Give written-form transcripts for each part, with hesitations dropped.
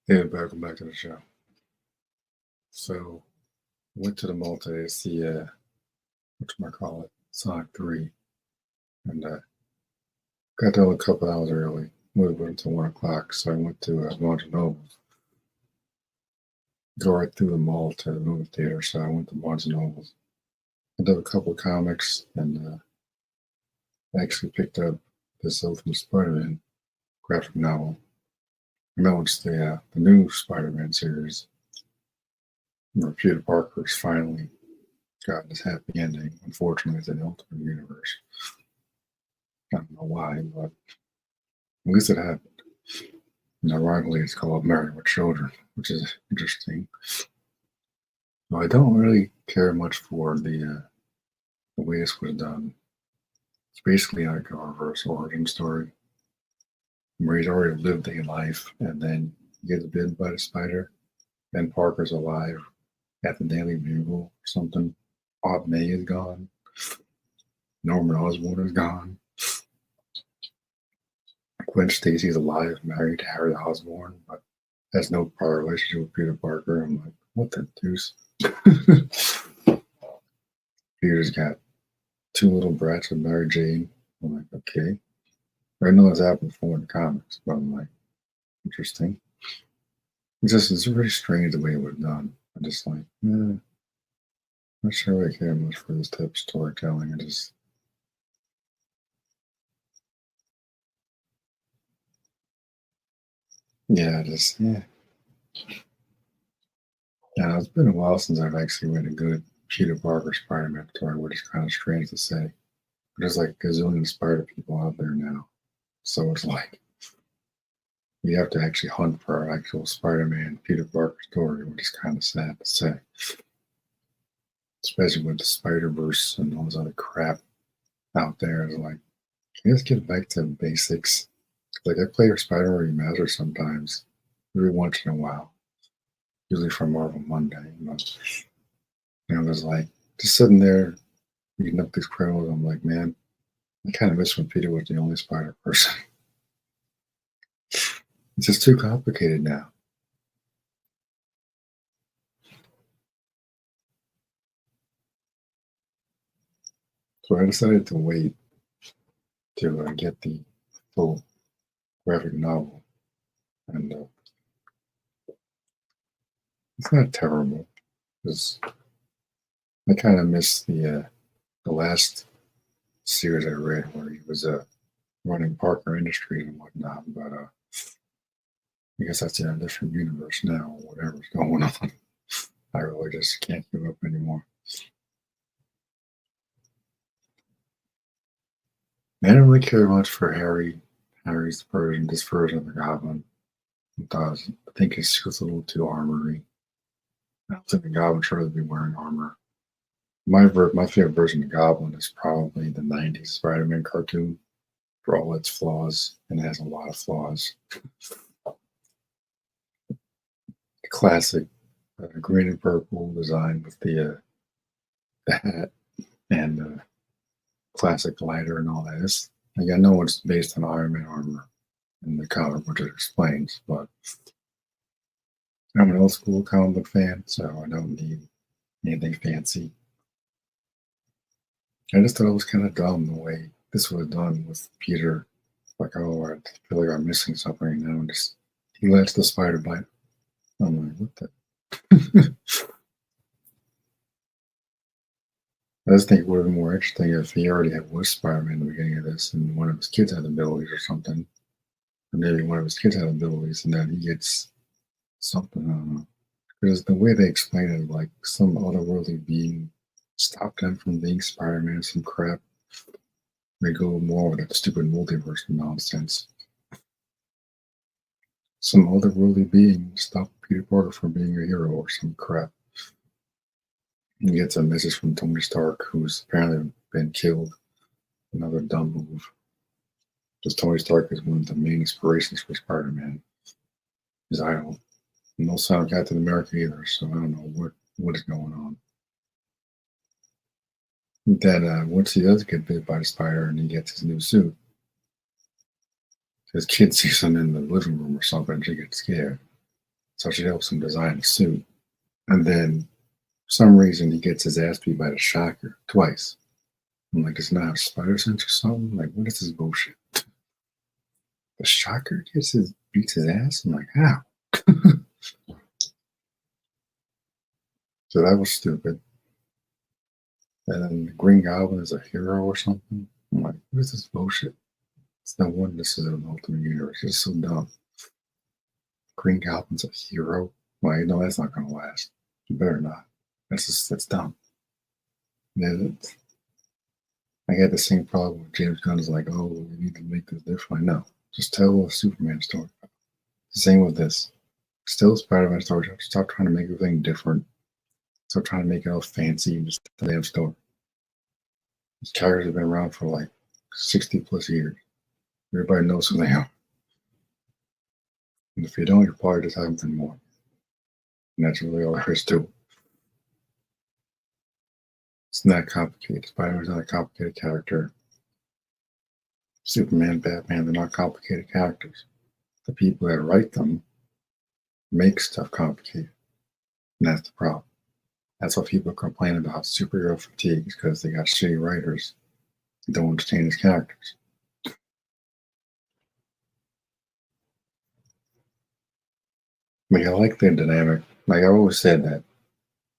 Hey, welcome back to the show. So, went to the mall today to see whatchamacallit, Sonic 3, and got there a couple hours early. We went until 1 o'clock, so I went to Barnes& and Nobles. Go right through the mall to the movie theater, so I went to Barnes& and Nobles. I did a couple of comics, and I actually picked up this Ultimate Spider-Man graphic novel. And that one's the new Spider-Man series, where Peter Parker's finally gotten his happy ending. Unfortunately, it's in the Ultimate Universe. I don't know why, but at least it happened. And ironically, it's called Married with Children, which is interesting. So I don't really care much for the way this was done. It's basically like a reverse origin story where he's already lived a life and then he gets bitten by the spider. Then Parker's alive at the Daily Bugle or something. Aunt May is gone. Norman Osborn is gone. Gwen Stacy's alive, married to Harry Osborn, but has no prior relationship with Peter Parker. I'm like, what the deuce? Peter's got two little brats with Mary Jane. I'm like, okay. I know this happened before in the comics, but I'm like, interesting. It's really strange the way it was done. I'm just like, not sure I care much for this type of storytelling. Yeah. Yeah, it's been a while since I've actually read a good Peter Parker Spider-Man story, which is kind of strange to say. But there's like a gazillion Spider people out there now. So it's like, you have to actually hunt for an actual Spider-Man Peter Parker story, which is kind of sad to say. Especially with the Spider-Verse and all this other crap out there. It's like, can you just get back to basics? Like, I play Spider-Man Remaster sometimes, every once in a while, usually from Marvel Monday. But, there's like, just sitting there reading up these criminals. I'm like, man, I kind of miss when Peter was the only Spider person. It's just too complicated now. So I decided to wait to get the full graphic novel, and it's not terrible. Because I kind of miss the last series I read where he was running Parker Industries and whatnot. But I guess that's in a different universe now, or whatever's going on. I really just can't give up anymore. I don't really care much for Harry's version, this version of the Goblin. Because I think his suit's a little too armory. I don't think the Goblin should really be wearing armor. My favorite version of Goblin is probably the '90s Spider-Man cartoon for all its flaws, and it has a lot of flaws. The classic green and purple design with the hat and the classic lighter and all that. Like, I know it's based on Iron Man armor in the comic, which it explains, but I'm an old school comic book fan, so I don't need anything fancy. I just thought it was kind of dumb the way this was done with Peter. Like, oh, I feel like I'm missing something, and just he lets the spider bite. I'm like, what the? I just think it would have been more interesting if he already had was Spider-Man in the beginning of this, and one of his kids had abilities or something, or maybe one of his kids had abilities, and then he gets something. I don't know. Because the way they explain it, like some otherworldly being stopped him from being Spider-Man, some crap. They go more with that stupid multiverse nonsense. Some otherworldly being stopped Peter Parker from being a hero or some crap. He gets a message from Tony Stark, who's apparently been killed. Another dumb move. Because Tony Stark is one of the main inspirations for Spider-Man. His idol. No sign of Captain America either, so I don't know what is going on. Then once he does get bit by the spider and he gets his new suit, his kid sees him in the living room or something, and she gets scared. So she helps him design a suit. And then for some reason he gets his ass beat by the shocker twice. I'm like, does he not have spider sense or something? Like, what is this bullshit? The shocker beats his ass? I'm like, how? So that was stupid. And then the Green Goblin is a hero or something. I'm like, what is this bullshit? It's no wonder this is an ultimate universe. It's so dumb. Green Goblin's a hero? Well, you know that's not gonna last. You better not. That's dumb. Then I had the same problem with James Gunn is like, oh, we need to make this different. No, just tell a Superman story. The same with this. Still Spider-Man story. Stop trying to make everything different. Stop trying to make it all fancy and just tell a damn story. These characters have been around for like 60 plus years. Everybody knows who they are. And if you don't, you're probably just having fun more. And that's really all there is to it. It's not complicated. Spider-Man's not a complicated character. Superman, Batman, they're not complicated characters. The people that write them make stuff complicated. And that's the problem. That's why people complain about superhero fatigue, because they got shitty writers that don't understand these characters. Like, I like the dynamic. Like I always said that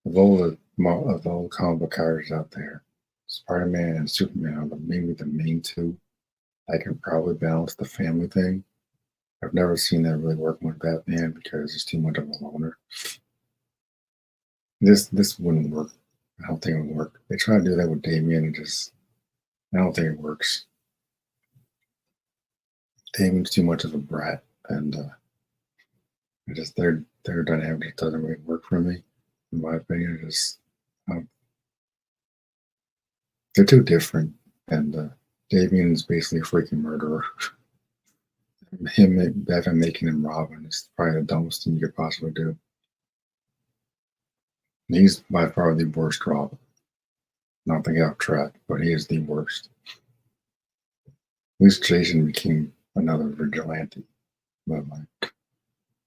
of all the comic book characters out there, Spider-Man and Superman are maybe the main two. I can probably balance the family thing. I've never seen that really working with Batman because he's too much of a loner. This wouldn't work. I don't think it would work. They try to do that with Damian and I don't think it works. Damian's too much of a brat, and their dynamic just doesn't really work for me. In my opinion, um, they're too different. And Damian's basically a freaking murderer. Batman making him Robin is probably the dumbest thing you could possibly do. He's by far the worst Robin. Not the out track, but he is the worst. At least Jason became another vigilante. But like,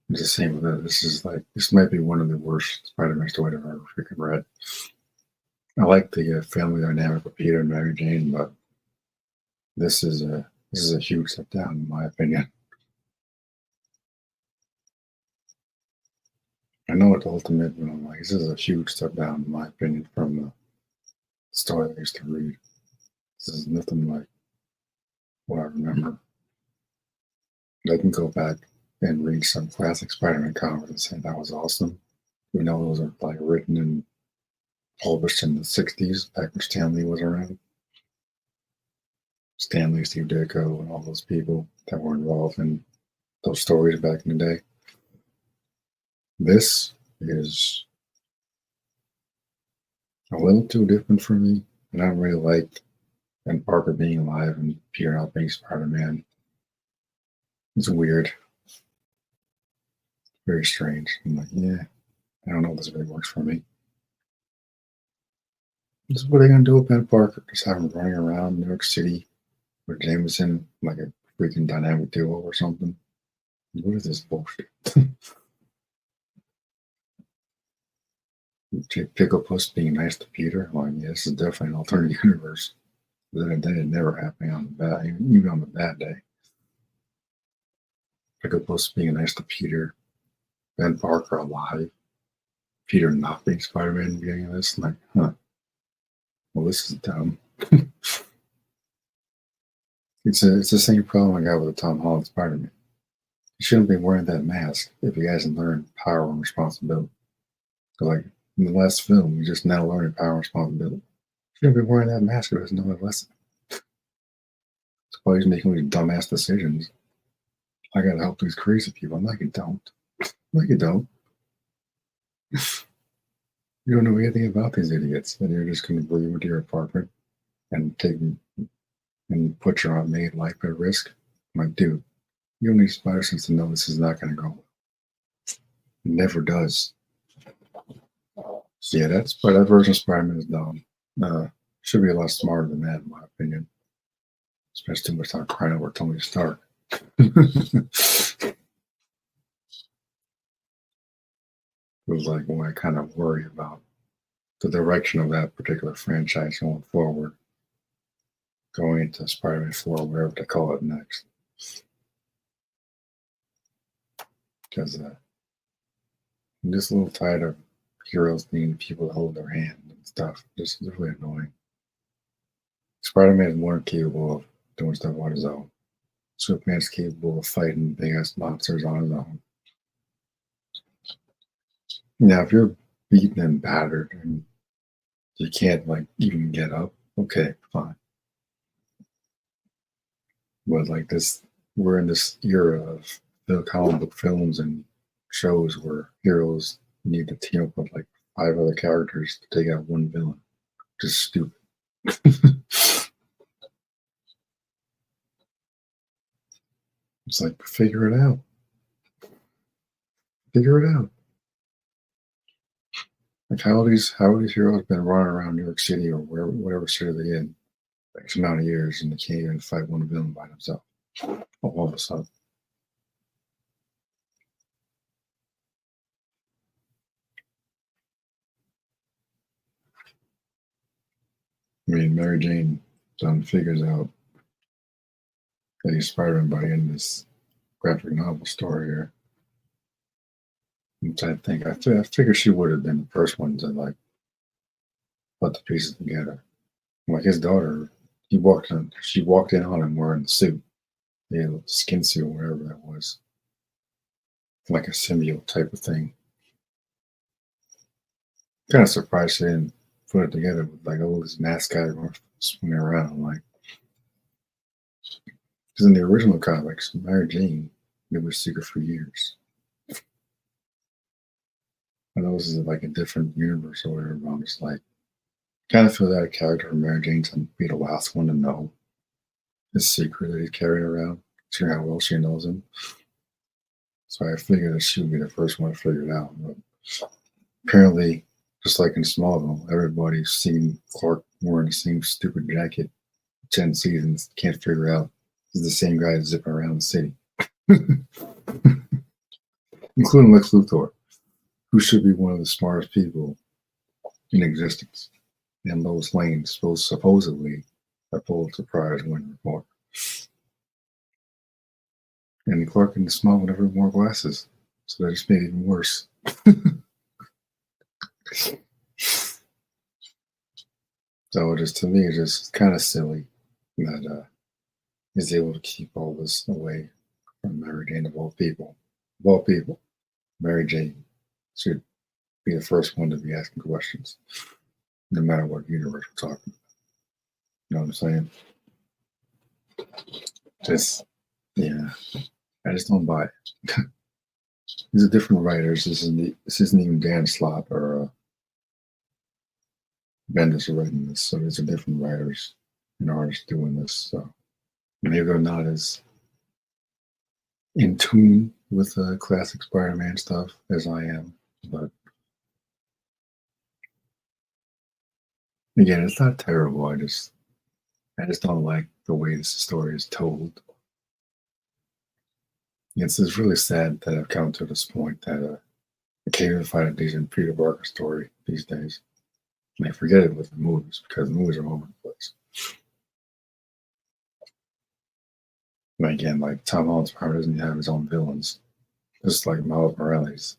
it's the same with it. This might be one of the worst Spider-Man stories I've ever freaking read. I like the family dynamic with Peter and Mary Jane, but this is a huge step down in my opinion. I know it's ultimate, but I'm like, this is a huge step down in my opinion from the story I used to read. This is nothing like what I remember. I can go back and read some classic Spider-Man comics and say that was awesome. You know, those are like written and published in the 60s, back when Stan Lee was around. Stan Lee, Steve Ditko, and all those people that were involved in those stories back in the day. This is a little too different for me, and I don't really like Ben Parker being alive and Peter not being Spider-Man. It's weird. Very strange. I'm like, yeah, I don't know if this really works for me. This is what are they gonna do with Ben Parker? Just have him running around New York City with Jameson like a freaking dynamic duo or something? What is this bullshit? Picklepuss being nice to Peter. Well, yeah, this is definitely an alternate universe. That had never happened on the bad, even on the bad day. Picklepuss being nice to Peter, Ben Parker alive, Peter not being Spider-Man in the beginning of this. I'm like, huh. Well, this is dumb. It's the same problem I got with the Tom Holland Spider-Man. He shouldn't be wearing that mask if he hasn't learned power and responsibility. Like in the last film, he just now learning power and responsibility. He shouldn't be wearing that mask if he doesn't know that lesson. That's why he's making these dumbass decisions. I gotta help these crazy people. I'm like, you don't. Like, you don't. You don't know anything about these idiots, and you're just going to bring them into your apartment and take them and put your unmade life at risk. I'm like, dude, you don't need spider sense to know this is not going to go. It never does. So yeah, that version of Spider-Man is dumb. Should be a lot smarter than that, in my opinion. Spends too much time crying over Tony Stark. was like when I kind of worry about the direction of that particular franchise going forward, going into Spider-Man 4, whatever they call it next. Because I'm just a little tired of heroes needing people to hold their hand and stuff. Just really annoying. Spider-Man is more capable of doing stuff on his own. Superman's capable of fighting big ass monsters on his own. Now, if you're beaten and battered and you can't like even get up, okay, fine. But like this, we're in this era of the comic book films and shows where heroes need to team up with like five other characters to take out one villain. Just stupid. It's like figure it out. Figure it out. Like how are these heroes been running around New York City or wherever whatever city they're in X amount of years and they can't even fight one villain by themselves all of a sudden. I mean Mary Jane done figures out that he's Spider-Man by the end of this graphic novel story here. Which I think I figured she would have been the first one to like put the pieces together. Like his daughter, she walked in on him wearing the suit, the skin suit, or whatever that was, like a symbiote type of thing. Kind of surprised she didn't put it together with like all this mascot swimming around. Like, because in the original comics, Mary Jane knew her secret for years. I know this is like a different universe or whatever, but I'm just like, kind of feel that character from Mary Jane to be the last one to know his secret that he's carrying around, seeing how well she knows him. So I figured that she would be the first one to figure it out. But apparently, just like in Smallville, everybody's seen Clark wearing the same stupid jacket 10 seasons, can't figure out is the same guy zipping around the city, including Lex Luthor, who should be one of the smartest people in existence. And Lois Lane supposedly a Pulitzer Prize winning reporter. And Clark and Smallville never wore glasses, so that just made it even worse. So just to me, it's just kind of silly that he's able to keep all this away from Mary Jane of all people. Of all people, Mary Jane should be the first one to be asking questions, no matter what universe we're talking about. You know what I'm saying? Just yeah, I just don't buy it. These are different writers. This isn't even Dan Slott or Bendis writing this, so these are different writers and artists doing this. So maybe they're not as in tune with classic Spider-Man stuff as I am, but again, it's not terrible. I just don't like the way this story is told. It's really sad that I've come to this point that I can't even find a decent Peter Parker story these days. And I forget it with the movies because the movies are all over the place. And again, like Tom Holland's Spider doesn't have his own villains, just like Miles Morales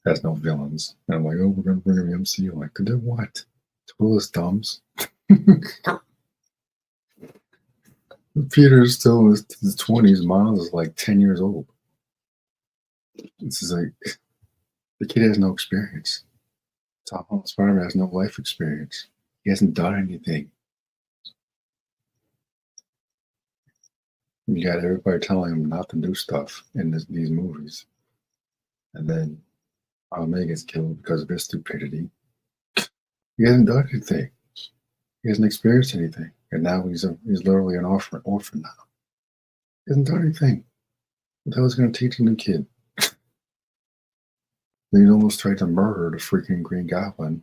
has no villains. And I'm like, oh, we're gonna bring him the MCU. Like, to do what? To pull his thumbs? Peter's still in his 20s. Miles is like 10 years old. This is like, the kid has no experience. Tom Holland Spider-Man has no life experience. He hasn't done anything. You got everybody telling him not to do stuff in these movies. And then May gets killed because of his stupidity. He hasn't done anything. He hasn't experienced anything. And now he's literally an orphan now. He hasn't done anything. What the hell is going to teach a new kid? Then he almost tried to murder the freaking Green Goblin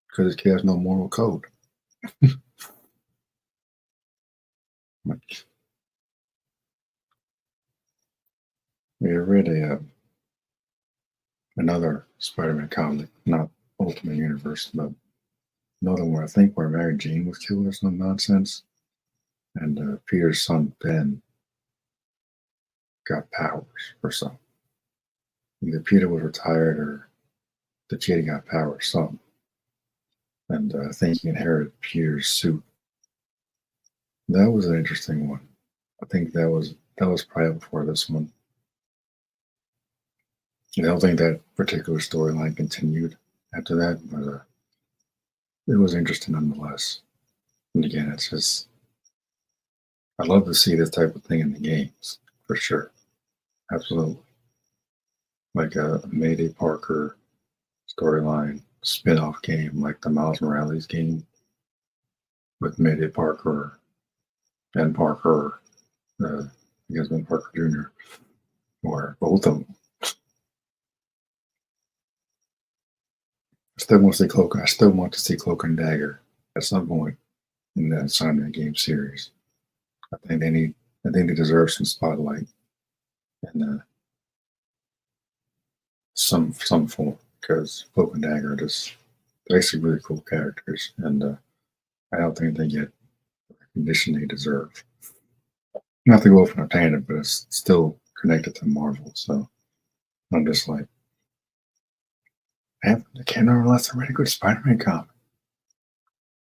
because his kid has no moral code. Like, I read another Spider-Man comic, not Ultimate Universe, but another one I think where Mary Jane was killed or some nonsense, and Peter's son Ben got powers or something. Either Peter was retired or the kid got powers, something. And I think he inherited Peter's suit. That was an interesting one. I think that was probably before this one. I don't think that particular storyline continued after that, but it was interesting nonetheless. And again, it's just I love to see this type of thing in the games for sure. Absolutely, like a Mayday Parker storyline spin-off game, like the Miles Morales game with Mayday Parker and Parker, I guess Ben Parker Jr. or both of them. I still want to see Cloak and Dagger at some point in the Simon game series. I think they need. I think they deserve some spotlight and some form because Cloak and Dagger are just they're actually really cool characters, and I don't think they get the recognition they deserve. Not to go off on a tangent, but it's still connected to Marvel, so I'm just like, I can't remember last time I read a good Spider-Man comic.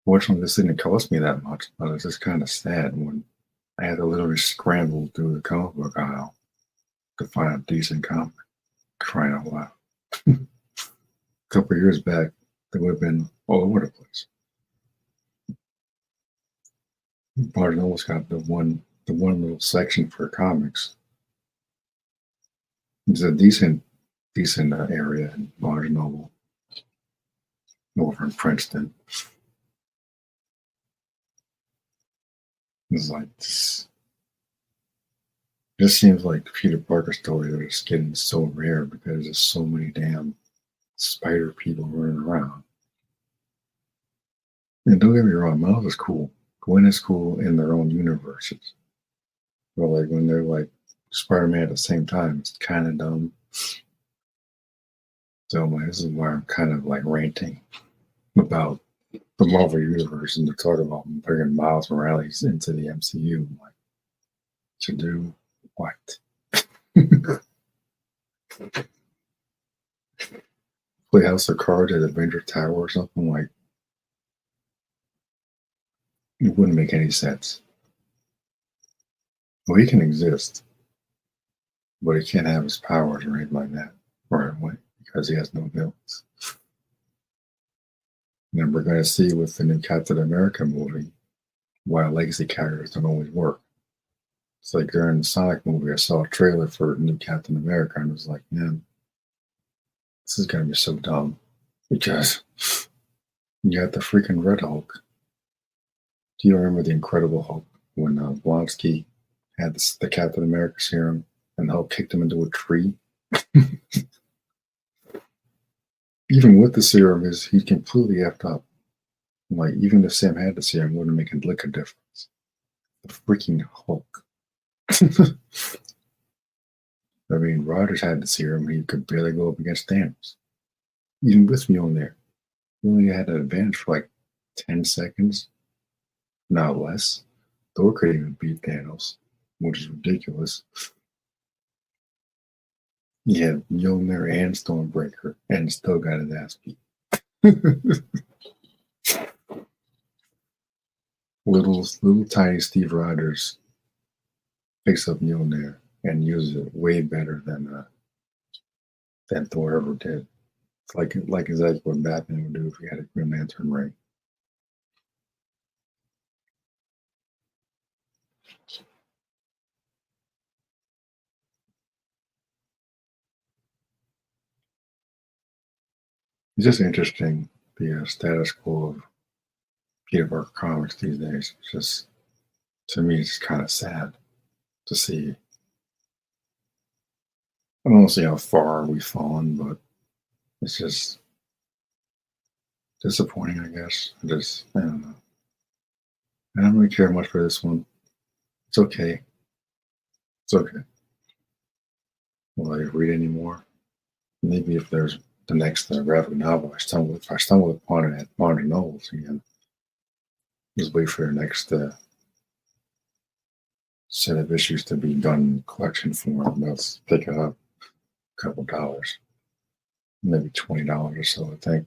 Fortunately, this didn't cost me that much, but it's just kind of sad when I had to literally scramble through the comic book aisle to find a decent comic. Crying out loud. A couple of years back, they would have been all over the place. Barnes almost got the one little section for comics. It's a decent area in Barnes Noble over in Princeton. It's like just seems like the Peter Parker stories are just getting so rare because there's so many damn spider people running around. And don't get me wrong, Miles is cool. Gwen is cool in their own universes. But like when they're like Spider-Man at the same time, it's kind of dumb. So I'm like, this is why I'm kind of like ranting about the Marvel universe and they're talking about bringing Miles Morales into the MCU. I'm like, to do what? Play House of Cards at Avenger Tower or something like it wouldn't make any sense. Well, he can exist, but he can't have his powers or anything like that right away because he has no abilities. And we're going to see with the new Captain America movie why legacy characters don't always work. It's like during the Sonic movie, I saw a trailer for new Captain America and I was like, man, this is going to be so dumb because you had the freaking Red Hulk. Do you remember the Incredible Hulk when Blonsky had the Captain America serum and the Hulk kicked him into a tree? Even with the serum, he's completely effed up. Like even if Sam had the serum, it wouldn't make a lick of difference. The freaking Hulk. I mean, Rogers had the serum, and he could barely go up against Thanos. Even with me on there, he only had an advantage for like 10 seconds, not less. Thor couldn't even beat Thanos, which is ridiculous. He had Mjolnir and Stormbreaker, and still got his ass beat. little tiny Steve Rogers picks up Mjolnir and uses it way better than Thor ever did. It's like exactly what Batman would do if he had a Green Lantern ring. It's just interesting the status quo of Peter Parker comics these days. It's just to me, it's kind of sad to see. I don't see how far we've fallen, but it's just disappointing, I guess. I don't know. I don't really care much for this one. It's okay. It's okay. Will I read any more? maybe if there's the next graphic novel, if I stumble upon it at Barnes and Nobles again, just wait for the next set of issues to be done in collection form. Let's pick it up a couple dollars, maybe $20 or so, I think.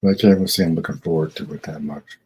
But I can't even say I'm looking forward to it that much.